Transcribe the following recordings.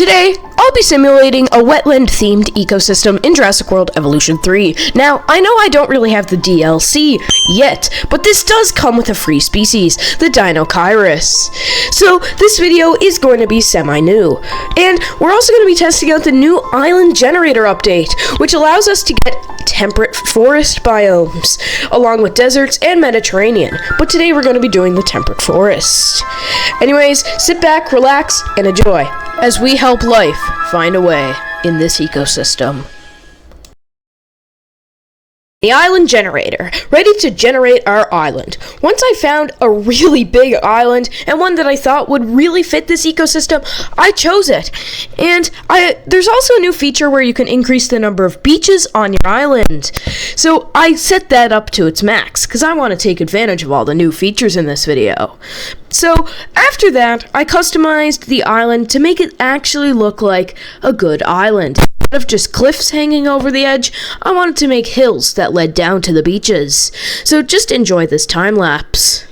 Today, I'll be simulating a wetland-themed ecosystem in Jurassic World Evolution 3. Now, I know I don't really have the DLC yet, but this does come with a free species, the Dinosaur. So, this video is going to be semi-new. And we're also going to be testing out the new Island Generator update, which allows us to get temperate forest biomes, along with deserts and Mediterranean. But today we're going to be doing the temperate forest. Anyways, sit back, relax, and enjoy, as we help life find a way in this ecosystem. The Island Generator, ready to generate our island. Once I found a really big island, and one that I thought would really fit this ecosystem, I chose it. And there's also a new feature where you can increase the number of beaches on your island. So I set that up to its max, because I want to take advantage of all the new features in this video. So after that, I customized the island to make it actually look like a good island. Instead of just cliffs hanging over the edge, I wanted to make hills that led down to the beaches. So just enjoy this time lapse.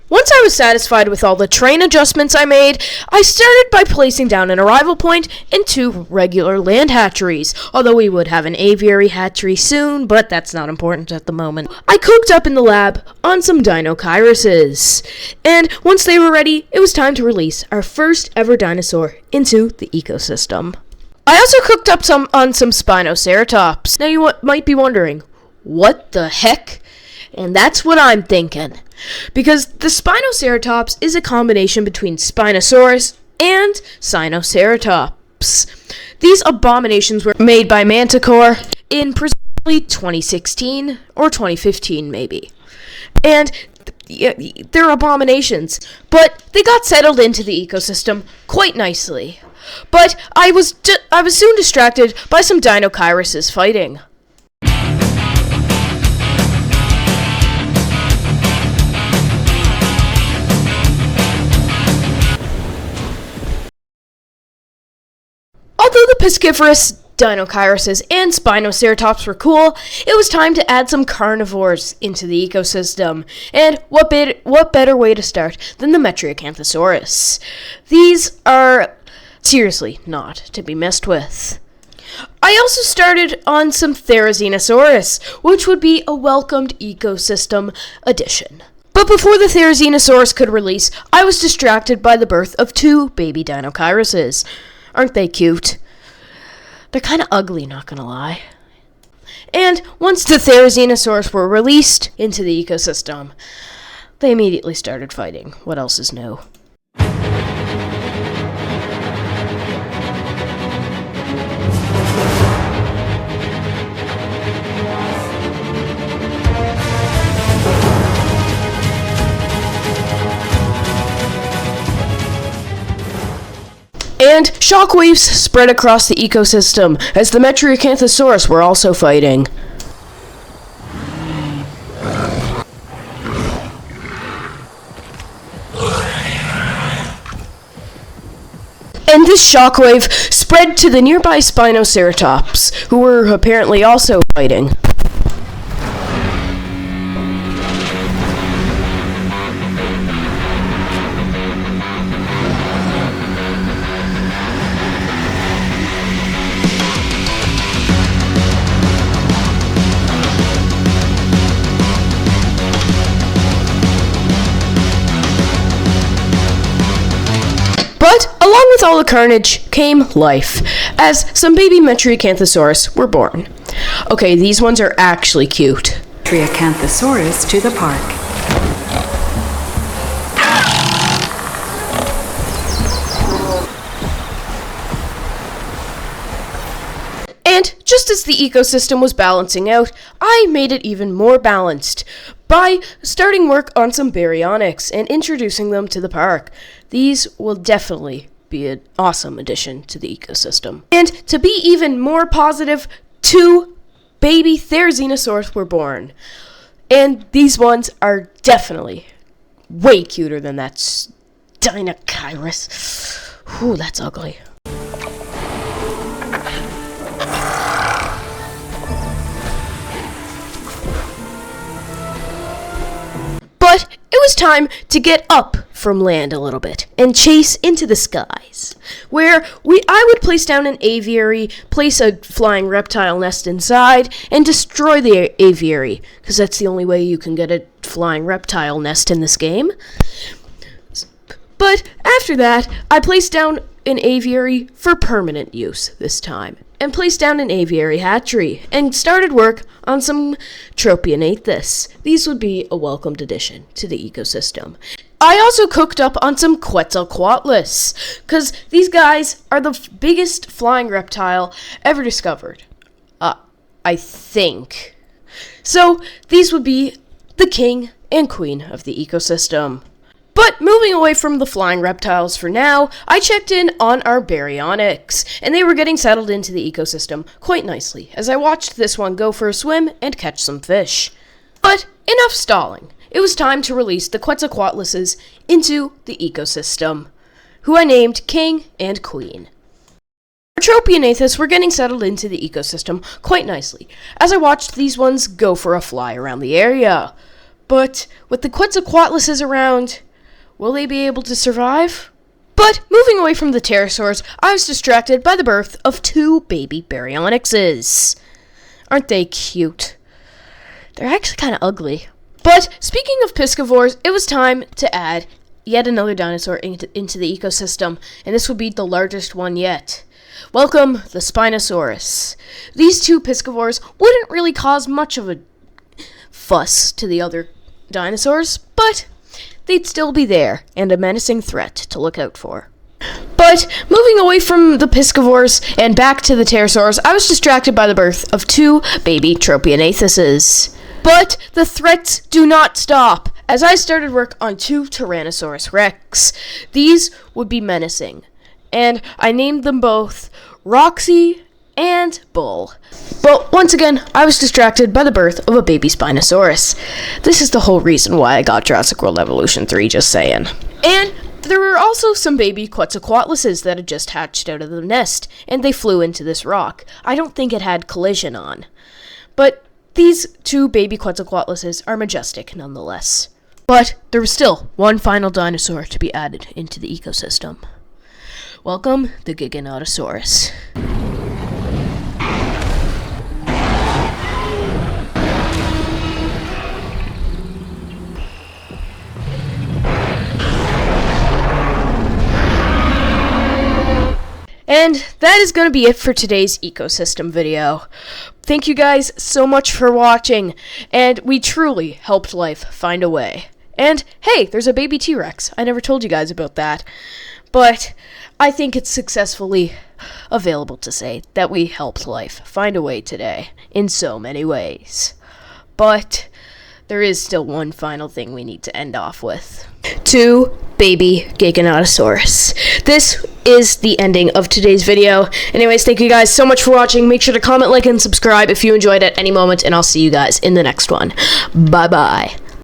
Once I was satisfied with all the terrain adjustments I made, I started by placing down an arrival point and 2 regular land hatcheries, although we would have an aviary hatchery soon, but that's not important at the moment. I cooked up in the lab on some Dinosaurs, and once they were ready, it was time to release our first ever dinosaur into the ecosystem. I also cooked up on some Spinoceratops. Now you might be wondering, what the heck? And that's what I'm thinking. Because the Spinoceratops is a combination between Spinosaurus and Sinoceratops. These abominations were made by Manticore in presumably 2016 or 2015 maybe. And they're abominations, but they got settled into the ecosystem quite nicely. But I was soon distracted by some Dinosaurs fighting. Although the piscivorous Dinosaurs and Spinoceratops were cool, it was time to add some carnivores into the ecosystem. And what better way to start than the Metriacanthosaurus? These are seriously not to be messed with. I also started on some Therizinosaurus, which would be a welcomed ecosystem addition. But before the Therizinosaurus could release, I was distracted by the birth of 2 baby Dinosaurs. Aren't they cute? They're kind of ugly, not gonna lie. And once the Therizinosaurs were released into the ecosystem, they immediately started fighting. What else is new? And shockwaves spread across the ecosystem as the Metriacanthosaurus were also fighting. And this shockwave spread to the nearby Spinoceratops, who were apparently also fighting. But a lot Along with all the carnage came life, as some baby Metriacanthosaurus were born. Okay, these ones are actually cute. Metriacanthosaurus to the park. And just as the ecosystem was balancing out, I made it even more balanced by starting work on some baryonyx and introducing them to the park. These will definitely be an awesome addition to the ecosystem. And to be even more positive, 2 baby Therizinosaurs were born. And these ones are definitely way cuter than that Dinosaur. Ooh, that's ugly. But it was time to get up from land a little bit and chase into the skies, where I would place down an aviary, place a flying reptile nest inside, and destroy the aviary, because that's the only way you can get a flying reptile nest in this game. But after that, I placed down an aviary for permanent use this time, and placed down an aviary hatchery, and started work on some Tropionathus. These would be a welcomed addition to the ecosystem. I also cooked up on some Quetzalcoatlus, because these guys are the biggest flying reptile ever discovered. I think. So, these would be the king and queen of the ecosystem. But moving away from the flying reptiles for now, I checked in on our baryonyx, and they were getting settled into the ecosystem quite nicely as I watched this one go for a swim and catch some fish. But enough stalling. It was time to release the Quetzalcoatluses into the ecosystem, who I named King and Queen. Our Tropionathus were getting settled into the ecosystem quite nicely as I watched these ones go for a fly around the area. But with the Quetzalcoatluses around, will they be able to survive? But moving away from the pterosaurs, I was distracted by the birth of 2 baby baryonyxes. Aren't they cute? They're actually kind of ugly. But speaking of piscivores, it was time to add yet another dinosaur into the ecosystem, and this would be the largest one yet. Welcome, the Spinosaurus. These 2 piscivores wouldn't really cause much of a fuss to the other dinosaurs, but they'd still be there, and a menacing threat to look out for. But moving away from the piscivores and back to the pterosaurs, I was distracted by the birth of 2 baby Tropionathuses. But the threats do not stop, as I started work on 2 Tyrannosaurus Rex. These would be menacing, and I named them both Roxy and Bull. But once again, I was distracted by the birth of a baby Spinosaurus. This is the whole reason why I got Jurassic World Evolution 3, just saying. And there were also some baby Quetzalcoatluses that had just hatched out of the nest, and they flew into this rock. I don't think it had collision on. But these 2 baby Quetzalcoatluses are majestic nonetheless. But there was still one final dinosaur to be added into the ecosystem. Welcome, the Giganotosaurus. And that is going to be it for today's ecosystem video. Thank you guys so much for watching, and we truly helped life find a way. And hey, there's a baby T-Rex. I never told you guys about that. But I think it's successfully available to say that we helped life find a way today in so many ways. But there is still one final thing we need to end off with. 2 baby Giganotosaurus. This is the ending of today's video. Anyways, thank you guys so much for watching. Make sure to comment, like, and subscribe if you enjoyed at any moment, and I'll see you guys in the next one. Bye-bye.